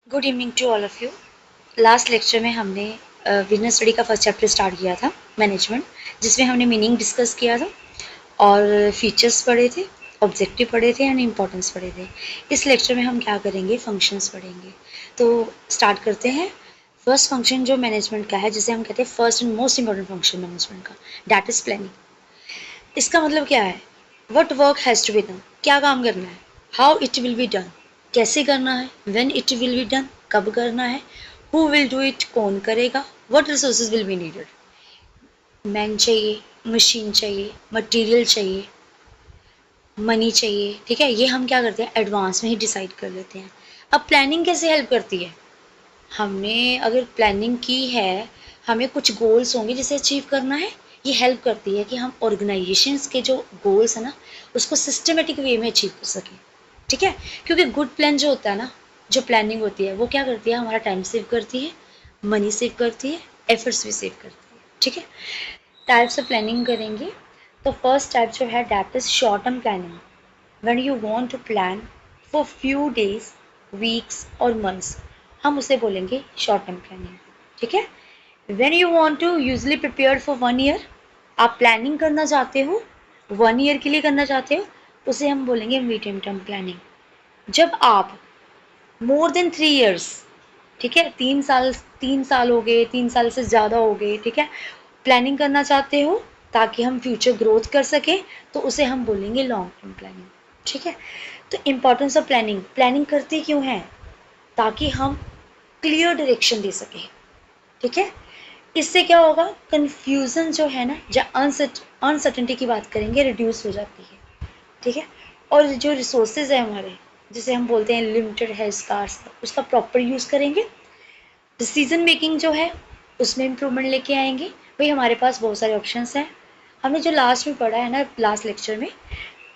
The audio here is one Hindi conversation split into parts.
Good evening to all of you. Last lecture में हमने बिजनेस स्टडी का फर्स्ट चैप्टर स्टार्ट किया था, मैनेजमेंट, जिसमें हमने मीनिंग डिस्कस किया था और फीचर्स पढ़े थे, ऑब्जेक्टिव पढ़े थे एंड इम्पोर्टेंस पढ़े थे। इस लेक्चर में हम क्या करेंगे, फंक्शंस पढ़ेंगे। तो स्टार्ट करते हैं। फर्स्ट फंक्शन जो मैनेजमेंट का है, जिसे हम कहते हैं first and most important function management का, दैट इज प्लानिंग। इसका मतलब क्या है? What work has to be done, क्या काम करना है, how it will be done, कैसे करना है, when it will be done, कब करना है, हु विल डू इट, कौन करेगा, what resources will be needed. Man चाहिए, मशीन चाहिए, मटेरियल चाहिए, मनी चाहिए, ठीक है। ये हम क्या करते हैं, एडवांस में ही डिसाइड कर लेते हैं। अब प्लानिंग कैसे हेल्प करती है? हमने अगर प्लानिंग की है, हमें कुछ गोल्स होंगे जिसे अचीव करना है। ये हेल्प करती है कि हम ऑर्गेनाइजेशंस के जो गोल्स है ना, उसको सिस्टमेटिक वे में अचीव कर सकें, ठीक है। क्योंकि गुड प्लान जो होता है ना, जो प्लानिंग होती है, वो क्या करती है, हमारा टाइम सेव करती है, मनी सेव करती है, एफर्ट्स भी सेव करती है, ठीक है। टाइप्स ऑफ प्लानिंग करेंगे। तो फर्स्ट टाइप जो है, that is short term planning. When you want to plan for few days, weeks और मंथ्स, हम उसे बोलेंगे शॉर्ट टर्म प्लानिंग, ठीक है। When you want to usually prepare for 1 year, आप प्लानिंग करना चाहते हो, 1 ईयर के लिए करना चाहते हो, उसे हम बोलेंगे मीडियम टर्म प्लानिंग। जब आप मोर देन 3 ईयर्स, ठीक है, 3 साल, 3 साल हो गए, 3 साल से ज़्यादा हो गए, ठीक है, प्लानिंग करना चाहते हो ताकि हम फ्यूचर ग्रोथ कर सकें, तो उसे हम बोलेंगे लॉन्ग टर्म प्लानिंग, ठीक है। तो इम्पॉर्टेंस ऑफ प्लानिंग, प्लानिंग करते क्यों हैं? ताकि हम क्लियर डायरेक्शन दे सकें, ठीक है। इससे क्या होगा, कन्फ्यूज़न जो है ना, या अनसर्टेनिटी की बात करेंगे, रिड्यूस हो जाती है, ठीक है। और जो रिसोर्सेज है हमारे, जिसे हम बोलते हैं लिमिटेड है, स्कार्स, उसका प्रॉपर यूज़ करेंगे। डिसीजन मेकिंग जो है, उसमें इम्प्रूवमेंट लेके आएंगे। भाई हमारे पास बहुत सारे ऑप्शंस हैं, हमने जो लास्ट में पढ़ा है ना, लास्ट लेक्चर में,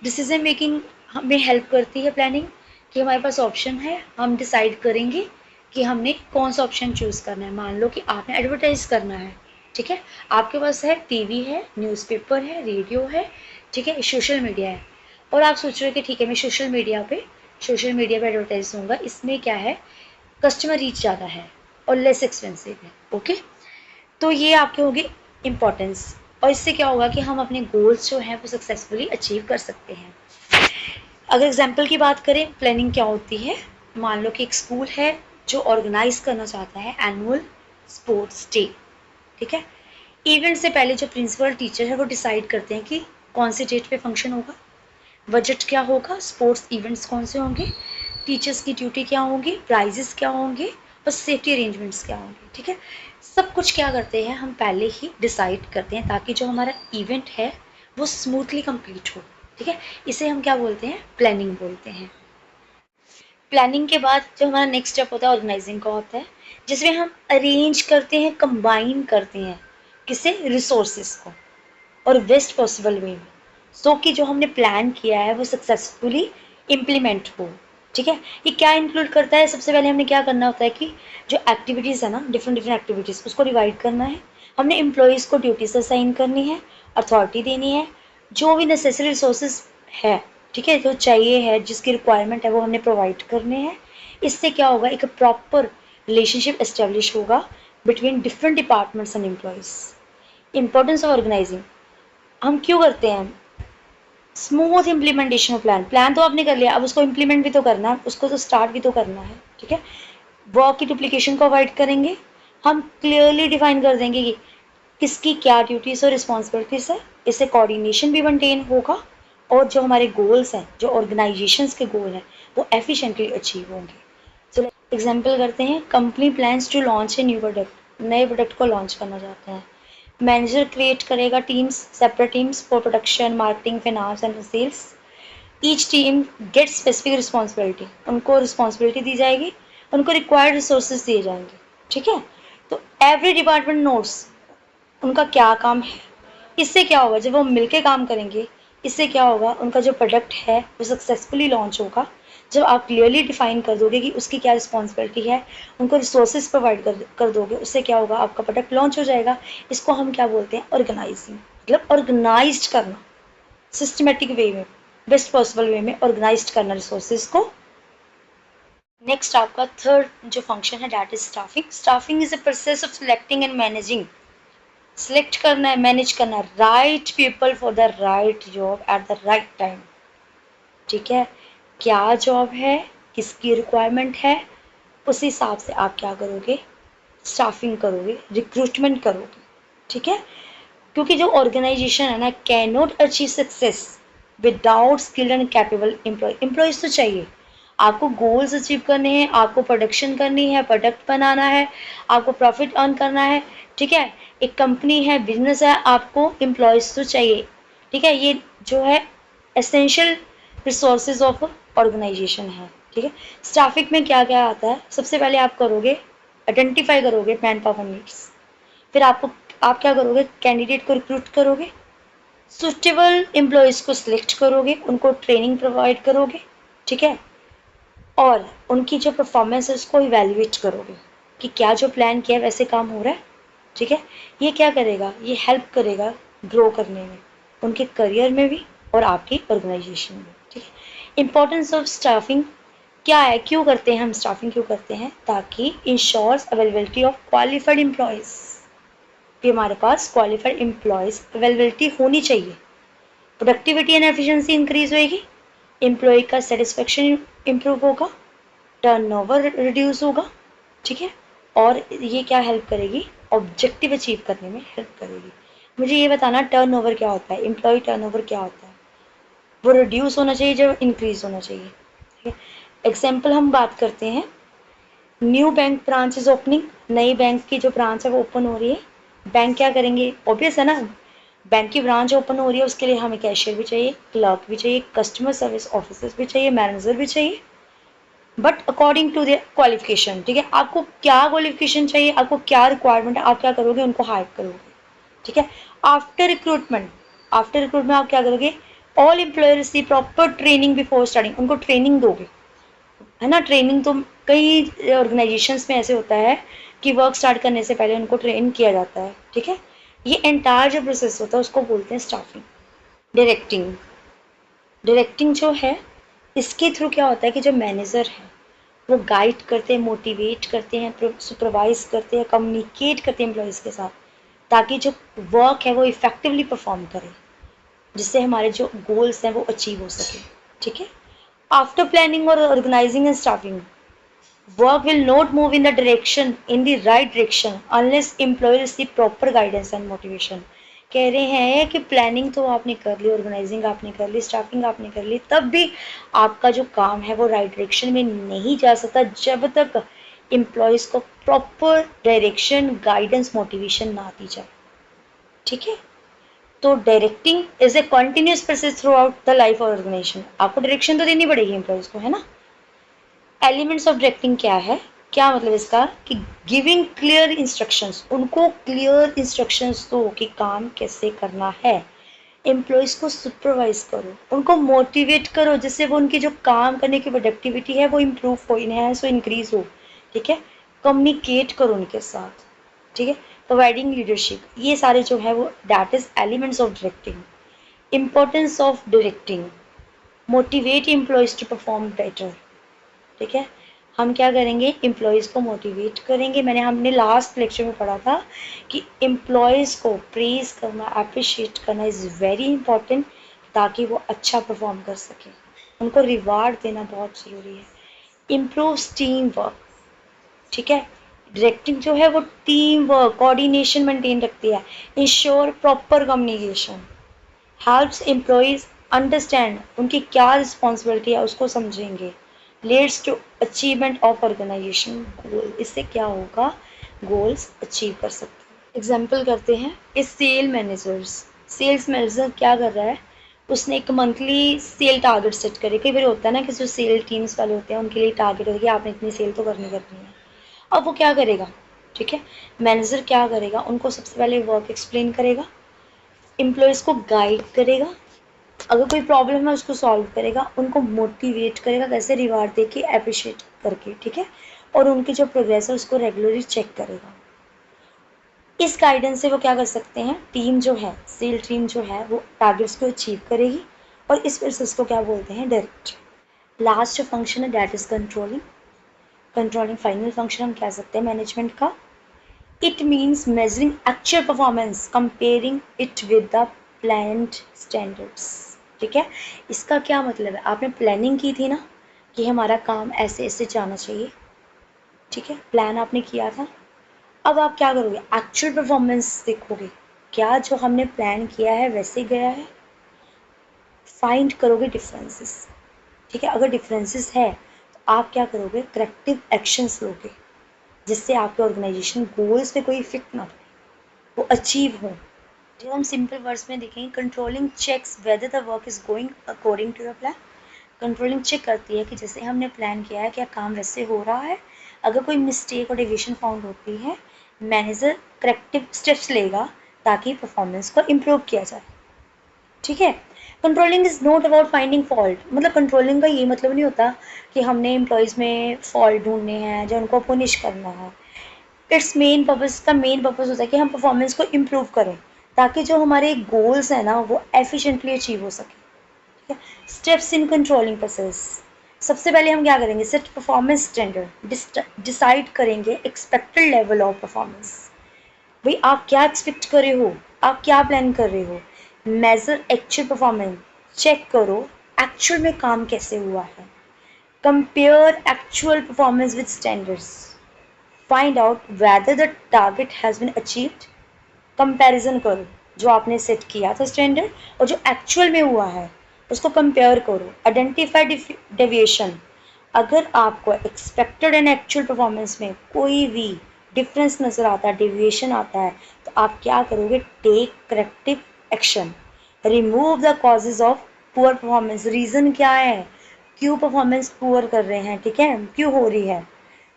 डिसीजन मेकिंग हमें हेल्प करती है प्लानिंग, कि हमारे पास ऑप्शन है, हम डिसाइड करेंगे कि हमने कौन सा ऑप्शन चूज़ करना है। मान लो कि आपने एडवर्टाइज करना है, ठीक है, आपके पास है टीवी है, न्यूज़पेपर है, रेडियो है, ठीक है, सोशल मीडिया है, और आप सोच रहे हो कि ठीक है, मैं सोशल मीडिया पे एडवर्टाइज दूंगा, इसमें क्या है, कस्टमर रीच ज़्यादा है और लेस एक्सपेंसिव है, ओके। तो ये आपके होंगे इम्पोर्टेंस, और इससे क्या होगा कि हम अपने गोल्स जो हैं वो सक्सेसफुली अचीव कर सकते हैं। अगर एग्जाम्पल की बात करें, प्लानिंग क्या होती है, मान लो कि एक स्कूल है जो ऑर्गेनाइज करना चाहता है एनुअल स्पोर्ट्स डे, ठीक है। इवेंट से पहले जो प्रिंसिपल टीचर है वो डिसाइड करते हैं कि कौन सी डेट पे फंक्शन होगा, बजट क्या होगा, स्पोर्ट्स इवेंट्स कौन से होंगे, टीचर्स की ड्यूटी क्या होंगी, प्राइजेस क्या होंगे, और सेफ्टी अरेंजमेंट्स क्या होंगे, ठीक है। सब कुछ क्या करते हैं, हम पहले ही डिसाइड करते हैं ताकि जो हमारा इवेंट है वो स्मूथली कंप्लीट हो, ठीक है। इसे हम क्या बोलते हैं, प्लानिंग बोलते हैं। प्लानिंग के बाद जो हमारा नेक्स्ट स्टेप होता है, ऑर्गेनाइजिंग का होता है, जिसमें हम अरेंज करते हैं, कंबाइन करते हैं, किसे, रिसोर्सेज को, और बेस्ट पॉसिबल वे में, सो कि जो हमने प्लान किया है वो सक्सेसफुली इम्प्लीमेंट हो, ठीक है। ये क्या इंक्लूड करता है, सबसे पहले हमने क्या करना होता है कि जो एक्टिविटीज़ है ना, डिफरेंट डिफरेंट एक्टिविटीज़, उसको डिवाइड करना है, हमने एम्प्लॉयज़ को ड्यूटीज असाइन करनी है, अथॉरिटी देनी है, जो भी नेसेसरी रिसोर्सेज है, ठीक है, जो चाहिए है, जिसकी रिक्वायरमेंट है, वो हमने प्रोवाइड करने हैं। इससे क्या होगा, एक प्रॉपर रिलेशनशिप एस्टेब्लिश होगा between different departments and employees. Importance of organising, हम क्यों करते हैं, smooth implementation of plan, plan तो आपने कर लिया, अब उसको इम्प्लीमेंट भी तो करना है, उसको तो स्टार्ट भी तो करना है, ठीक है। वर्क की डुप्लीकेशन को अवॉइड करेंगे, हम क्लियरली डिफाइन कर देंगे कि किसकी क्या ड्यूटीज और रिस्पॉन्सिबिलिटीज है, इससे कोऑर्डिनेशन भी मेंटेन होगा, और जो हमारे गोल्स हैं, जो ऑर्गेनाइजेशंस के गोल हैं, वो एफिशिएंटली अचीव होंगे। चलो एग्जांपल करते हैं, company plans to launch a new product, नए प्रोडक्ट को लॉन्च करना चाहते हैं, मैनेजर क्रिएट करेगा teams, separate teams for production, marketing, finance and sales. Each team get specific responsibility, उनको रिस्पॉन्सिबिलिटी दी जाएगी, उनको रिक्वायर्ड रिसोर्सेज दिए जाएंगे, ठीक है। तो एवरी डिपार्टमेंट नोट्स उनका क्या काम है। इससे क्या होगा, जब वो मिलके काम करेंगे, इससे क्या होगा, उनका जो प्रोडक्ट है वो सक्सेसफुली लॉन्च होगा। जब आप क्लियरली डिफाइन कर दोगे कि उसकी क्या रिस्पॉन्सिबिलिटी है, उनको रिसोर्सेज प्रोवाइड कर दोगे, उससे क्या होगा, आपका प्रोडक्ट लॉन्च हो जाएगा। इसको हम क्या बोलते हैं, ऑर्गेनाइजिंग, मतलब ऑर्गेनाइज करना, सिस्टमेटिक वे में, बेस्ट पॉसिबल वे में ऑर्गेनाइज करना रिसोर्सेज को। नेक्स्ट आपका थर्ड जो फंक्शन है that is staffing. Staffing is a process of selecting and managing. Select करना है, मैनेज करना है right people for the right job at the right time. ठीक है, क्या जॉब है, किसकी रिक्वायरमेंट है, उस हिसाब से आप क्या करोगे, स्टाफिंग करोगे, रिक्रूटमेंट करोगे. ठीक है, क्योंकि जो ऑर्गेनाइजेशन है ना can not achieve success without skilled and capable employ. Employees तो चाहिए. आपको गोल्स अचीव करने हैं, आपको प्रोडक्शन करनी है, प्रोडक्ट बनाना है, आपको प्रॉफिट अर्न करना है. ठीक है, एक कंपनी है, बिजनेस है, आपको एम्प्लॉयज तो चाहिए. ठीक है, ये जो है एसेंशियल रिसोर्सेज ऑफ ऑर्गेनाइजेशन है. ठीक है, स्टाफिंग में क्या क्या आता है, सबसे पहले आप करोगे आइडेंटिफाई करोगे मैन पावर नीड्स. फिर आप क्या करोगे, कैंडिडेट को रिक्रूट करोगे, सुटेबल एम्प्लॉयज़ को सिलेक्ट करोगे, उनको ट्रेनिंग प्रोवाइड करोगे. ठीक है, और उनकी जो परफॉर्मेंस है उसको इवेल्युएट करोगे कि क्या जो प्लान किया है वैसे काम हो रहा है. ठीक है, ये क्या करेगा, ये हेल्प करेगा ग्रो करने में, उनके करियर में भी और आपकी ऑर्गेनाइजेशन में. ठीक है, इंपॉर्टेंस ऑफ स्टाफिंग क्या है, क्यों करते हैं हम स्टाफिंग, क्यों करते हैं, ताकि ensures availability of qualified employees. कि हमारे पास क्वालिफाइड एम्प्लॉयज़ अवेलेबिलिटी होनी चाहिए. प्रोडक्टिविटी एंड एफिशिएंसी इंक्रीज होएगी, एम्प्लॉय का सेटिस्फेक्शन इम्प्रूव होगा, टर्नओवर रिड्यूस होगा. ठीक है, और ये क्या हेल्प करेगी, ऑब्जेक्टिव अचीव करने में हेल्प करेगी. मुझे ये बताना टर्नओवर क्या होता है, एम्प्लॉय टर्नओवर क्या होता है, वो रिड्यूस होना चाहिए जब इंक्रीज होना चाहिए. ठीक है, एग्जाम्पल हम बात करते हैं, new bank branch is opening. नई बैंक की जो ब्रांच है वो ओपन हो रही है. बैंक क्या करेंगे, ऑब्वियस है ना, बैंक की ब्रांच ओपन हो रही है, उसके लिए हमें कैशियर भी चाहिए, क्लर्क भी चाहिए, कस्टमर सर्विस ऑफिसर्स भी चाहिए, मैनेजर भी चाहिए, but according to their qualification. ठीक है, आपको क्या क्वालिफिकेशन चाहिए, आपको क्या रिक्वायरमेंट है, आप क्या करोगे, उनको हायर करोगे. ठीक है, आफ्टर रिक्रूटमेंट आप क्या करोगे, all employer receive proper training before starting. उनको ट्रेनिंग दोगे, है ना. ट्रेनिंग तो कई ऑर्गेनाइजेशंस में ऐसे होता है कि वर्क स्टार्ट करने से पहले उनको ट्रेन किया जाता है. ठीक है, ये एंटायर जो प्रोसेस होता है उसको बोलते हैं स्टाफिंग. डायरेक्टिंग, डायरेक्टिंग जो है इसके थ्रू क्या होता है कि जो मैनेजर है वो गाइड करते हैं, मोटिवेट करते हैं, सुपरवाइज करते हैं, कम्युनिकेट करते हैं एम्प्लॉयज़ के साथ, ताकि जो वर्क है वो इफेक्टिवली परफॉर्म करे, जिससे हमारे जो गोल्स हैं वो अचीव हो सके. ठीक है, आफ्टर प्लानिंग और organising and staffing, work will not move in the right direction unless employee receive proper guidance and motivation. कह रहे हैं कि प्लानिंग तो आपने कर ली, ऑर्गेनाइजिंग आपने कर ली, स्टाफिंग आपने कर ली, तब भी आपका जो काम है वो राइट डायरेक्शन में नहीं जा सकता जब तक एम्प्लॉयज़ को प्रॉपर डायरेक्शन, गाइडेंस, मोटिवेशन ना दी जाए. ठीक है, तो directing is a continuous process throughout the life of organisation. आपको डायरेक्शन तो देनी पड़ेगी एम्प्लॉयज़ को, है ना. एलिमेंट्स ऑफ डायरेक्टिंग क्या है, क्या मतलब इसका, कि गिविंग क्लियर इंस्ट्रक्शंस, उनको क्लियर इंस्ट्रक्शंस दो कि काम कैसे करना है. एम्प्लॉयज़ को सुपरवाइज करो, उनको मोटिवेट करो जिससे वो उनकी जो काम करने की प्रोडक्टिविटी है वो इम्प्रूव हो, इनहेंस हो, इंक्रीज हो. ठीक है, कम्युनिकेट करो उनके साथ. ठीक है, प्रोवाइडिंग लीडरशिप, ये सारे जो है वो that is elements of directing. Importance of directing, motivate employees to perform better. ठीक है, हम क्या करेंगे, एम्प्लॉयज़ को मोटिवेट करेंगे. हमने लास्ट लेक्चर में पढ़ा था कि एम्प्लॉयज़ को प्रेज करना, अप्रिशिएट करना इज़ वेरी इंपॉर्टेंट, ताकि वो अच्छा परफॉर्म कर सकें. उनको रिवार्ड देना बहुत ज़रूरी है. Improve team work. ठीक है, डायरेक्टिंग जो है वो टीम वर्क, कोऑर्डिनेशन मेंटेन रखती है. Ensure proper communication, helps employees understand उनकी क्या रिस्पॉन्सिबिलिटी है, उसको समझेंगे. Leads to achievement of organisation goal, इससे क्या होगा, गोल्स अचीव कर सकते हैं. एग्जाम्पल करते हैं, इस सेल्स मैनेजर क्या कर रहा है, उसने एक मंथली सेल टारगेट सेट करे. कई बार होता है ना कि जो सेल टीम्स वाले होते हैं उनके लिए टारगेट होता है कि आपने इतनी सेल तो करनी है. अब वो क्या करेगा, ठीक है, मैनेजर क्या करेगा, उनको सबसे पहले वर्क एक्सप्लेन करेगा, एम्प्लॉयज़ को गाइड करेगा, अगर कोई प्रॉब्लम है उसको सॉल्व करेगा, उनको मोटिवेट करेगा, कैसे रिवार्ड दे के, अप्रिशिएट करके. ठीक है, और उनकी जो प्रोग्रेस है उसको रेगुलरली चेक करेगा. इस गाइडेंस से वो क्या कर सकते हैं, टीम जो है, सेल टीम जो है वो टारगेट्स को अचीव करेगी. और इस प्रोसेस को क्या बोलते हैं, डायरेक्ट. लास्ट जो फंक्शन है that is controlling. Controlling final function हम कह सकते हैं मैनेजमेंट का। It means measuring actual performance comparing it with the planned standards. ठीक है, इसका क्या मतलब है, आपने प्लानिंग की थी ना कि हमारा काम ऐसे ऐसे जाना चाहिए, ठीक है, प्लान आपने किया था। अब आप क्या करोगे, एक्चुअल परफॉर्मेंस देखोगे, क्या जो हमने प्लान किया है वैसे गया है, फाइंड करोगे डिफरेंसेस। ठीक है, अगर डिफरेंसेस है तो आप क्या करोगे, करेक्टिव एक्शंस लोगे जिससे आपके ऑर्गेनाइजेशन गोल्स पे कोई इफेक्ट ना पड़े, वो अचीव हो। जो हम सिंपल वर्ड्स में देखेंगे, controlling checks whether the work is going according to the plan. Controlling check करती है कि जैसे हमने प्लान किया है क्या काम वैसे हो रहा है। अगर कोई मिस्टेक और डेविएशन फाउंड होती है, मैनेजर करेक्टिव स्टेप्स लेगा ताकि परफॉर्मेंस को इम्प्रूव किया जाए। ठीक है, controlling is not about finding fault, मतलब कंट्रोलिंग का ये मतलब नहीं होता कि हमने एम्प्लॉयज़ में फॉल्ट ढूंढने हैं जो उनको पुनिश करना है। इट्स मेन पर्पस, का मेन पर्पस होता है कि हम परफॉर्मेंस को इम्प्रूव करें ताकि जो हमारे गोल्स हैं ना वो एफिशिएंटली अचीव हो सके। ठीक है, स्टेप्स इन कंट्रोलिंग प्रोसेस, सबसे पहले हम क्या करेंगे, सेट परफॉर्मेंस स्टैंडर्ड, डिसाइड करेंगे एक्सपेक्टेड लेवल ऑफ परफॉर्मेंस। भाई आप क्या एक्सपेक्ट कर रहे हो, आप क्या प्लान कर रहे हो। मेजर एक्चुअल परफॉर्मेंस, चेक करो एक्चुअल में काम कैसे हुआ है। Compare actual performance with standards, find out whether the target has been achieved. Comparison करो जो आपने सेट किया था स्टैंडर्ड और जो एक्चुअल में हुआ है उसको कंपेयर करो। आइडेंटिफाई डेविएशन, अगर आपको एक्सपेक्टेड एंड एक्चुअल परफॉर्मेंस में कोई भी डिफरेंस नज़र आता है, डेविएशन आता है, तो आप क्या करोगे, take corrective action. Remove the causes of poor performance, reason क्या है, क्यों परफॉर्मेंस पुअर कर रहे हैं, ठीक है, क्यों हो रही है,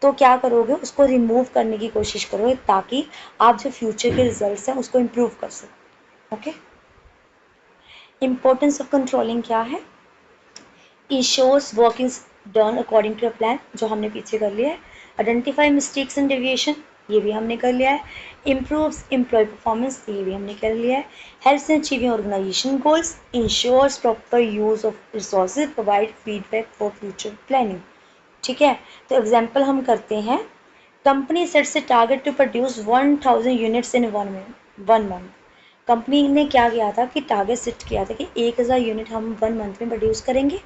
तो क्या करोगे, उसको रिमूव करने की कोशिश करोगे ताकि आप जो फ्यूचर के रिजल्ट्स हैं उसको इम्प्रूव कर सको। ओके, इम्पोर्टेंस ऑफ कंट्रोलिंग क्या है, ensures work is done according to a plan, जो हमने पीछे कर लिया है। आइडेंटिफाई मिस्टेक्स एंड डेविएशन, ये भी हमने कर लिया है। इम्प्रूव्स एम्प्लॉय परफॉर्मेंस, ये भी हमने कर लिया है। Helps in achieving organization goals, ensures proper use of resources, provide feedback for future planning. ठीक है, तो एग्जाम्पल हम करते हैं। Company sets a target to produce 1000 units in one month. Company ने क्या किया था कि टारगेट सेट किया था कि 1000 यूनिट हम 1 मंथ में प्रोड्यूस करेंगे।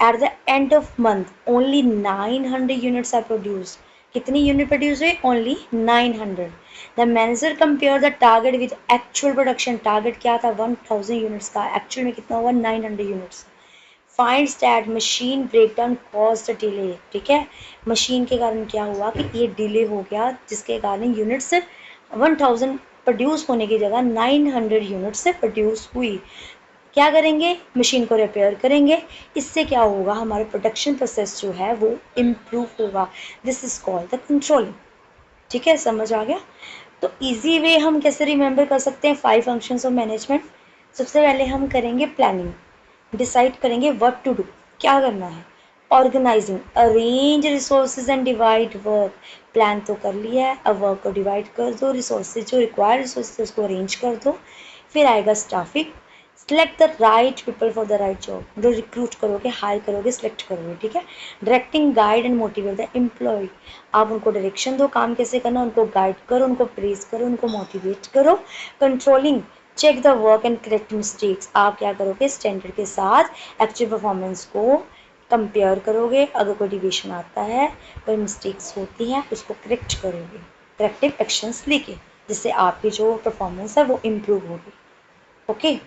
At the end of month only 900 units are produce. कितनी यूनिट प्रोड्यूस हुई, only 900। The manager compare the target with actual production, target क्या था 1000 यूनिट्स का, एक्चुअल में कितना हुआ 900 units. Finds that machine breakdown caused delay. ठीक है, मशीन के कारण क्या हुआ कि ये डिले हो गया जिसके कारण यूनिट्स 1000 प्रोड्यूस होने की जगह 900 यूनिट से प्रोड्यूस हुई। क्या करेंगे, मशीन को रिपेयर करेंगे, इससे क्या होगा, हमारा प्रोडक्शन प्रोसेस जो है वो इम्प्रूव होगा। This is called the controlling. ठीक है, समझ आ गया। तो इजी वे हम कैसे रिमेंबर कर सकते हैं 5 फंक्शंस ऑफ मैनेजमेंट। सबसे पहले हम करेंगे प्लानिंग, डिसाइड करेंगे व्हाट टू डू, क्या करना है। Organizing, arrange resources and divide work, plan तो कर लिया है, अब वर्क को डिवाइड कर दो, रिसोर्सेज जो रिक्वायर्ड रिसोर्सेज उसको अरेंज कर दो। फिर आएगा staffing, select the right people for the right job, जो रिक्रूट करोगे, हायर करोगे, सेलेक्ट करोगे। ठीक है, directing guide and motivate the employ, आप उनको डायरेक्शन दो काम कैसे करना, उनको गाइड करो, उनको प्रेज करो, उनको मोटिवेट करो। Controlling, check the work and correct mistakes, आप क्या करोगे, स्टैंडर्ड के साथ एक्चुअल परफॉर्मेंस को कंपेयर करोगे, अगर कोई डिविएशन आता है, कोई मिस्टेक्स होती हैं, उसको करेक्ट करोगे करेक्टिव एक्शंस लेके, जिससे आपकी जो परफॉर्मेंस है वो इम्प्रूव होगी। ओके।